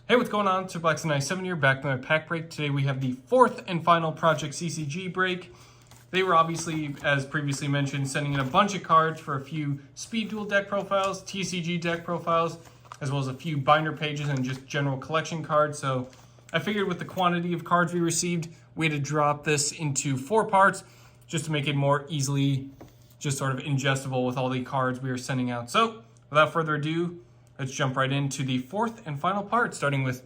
Hey, what's going on? TCGPlayer here, back with my pack break. Today we have the fourth and final ProjectCCG break. They were obviously, as previously mentioned, sending in a bunch of cards for a few Speed Duel deck profiles, TCG deck profiles, as well as a few binder pages and just general collection cards. So I figured with the quantity of cards we received, we had to drop this into 4 parts just to make it more easily just sort of ingestible with all the cards we are sending out. So without further ado, let's jump right into the fourth and final part, starting with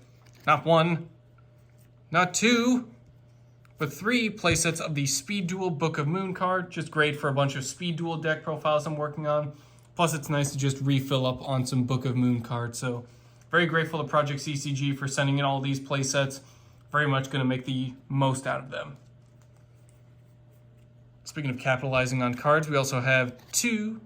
not 1, not 2, but 3 playsets of the Speed Duel Book of Moon card. Just great for a bunch of Speed Duel deck profiles I'm working on. Plus, it's nice to just refill up on some Book of Moon cards. So very grateful to ProjectCCG for sending in all these playsets. Very much going to make the most out of them. Speaking of capitalizing on cards, we also have 2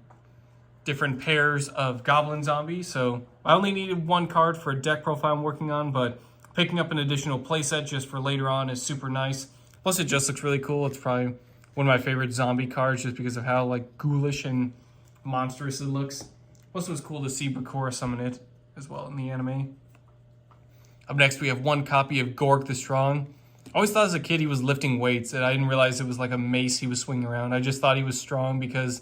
different pairs of Goblin Zombie. So I only needed 1 card for a deck profile I'm working on, but picking up an additional playset just for later on is super nice. Plus it just looks really cool. It's probably one of my favorite zombie cards just because of how like ghoulish and monstrous it looks. Plus it was cool to see Bakura summon it as well in the anime. Up next we have 1 copy of Gorg the Strong. I always thought as a kid he was lifting weights, and I didn't realize it was like a mace he was swinging around. I just thought he was strong because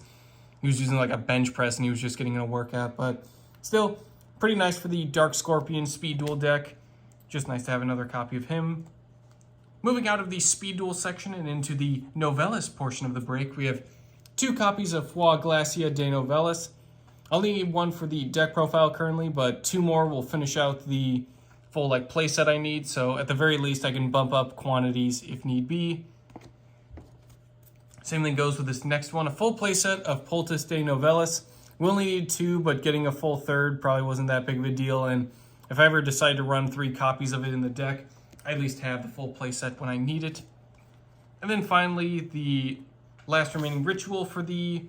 he was using like a bench press and he was just getting in a workout. But still, pretty nice for the Dark Scorpion Speed Duel deck. Just nice to have another copy of him. Moving out of the Speed Duel section and into the Novellas portion of the break, we have 2 copies of Foi Glacia de Novellas. I only need 1 for the deck profile currently, but 2 more will finish out the full like playset I need. So at the very least, I can bump up quantities if need be. Same thing goes with this next one, a full playset of Poultice de Novellas. We only need 2, but getting a full third probably wasn't that big of a deal. And if I ever decide to run 3 copies of it in the deck, I at least have the full playset when I need it. And then finally, the last remaining ritual for the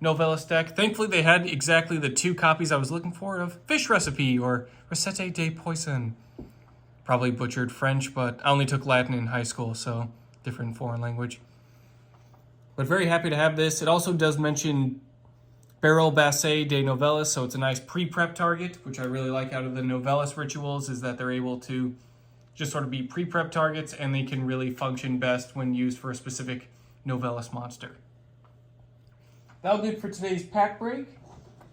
Novellas deck. Thankfully, they had exactly the 2 copies I was looking for of Fish Recipe or Recette de Poison. Probably butchered French, but I only took Latin in high school, so different foreign language. But very happy to have this. It also does mention Barrel Basset de Novellas, so it's a nice pre-prep target, which I really like out of the Novellas rituals, is that they're able to just sort of be pre-prep targets, and they can really function best when used for a specific Novellas monster. That'll do it for today's pack break.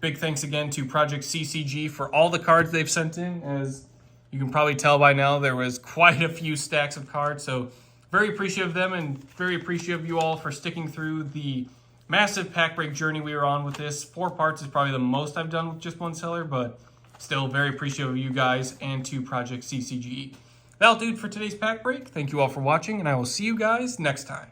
Big thanks again to ProjectCCG for all the cards they've sent in. As you can probably tell by now, there was quite a few stacks of cards, so very appreciative of them and very appreciative of you all for sticking through the massive pack break journey we were on with this. 4 parts is probably the most I've done with just one seller, but still very appreciative of you guys and to ProjectCCG. That'll do it for today's pack break. Thank you all for watching, and I will see you guys next time.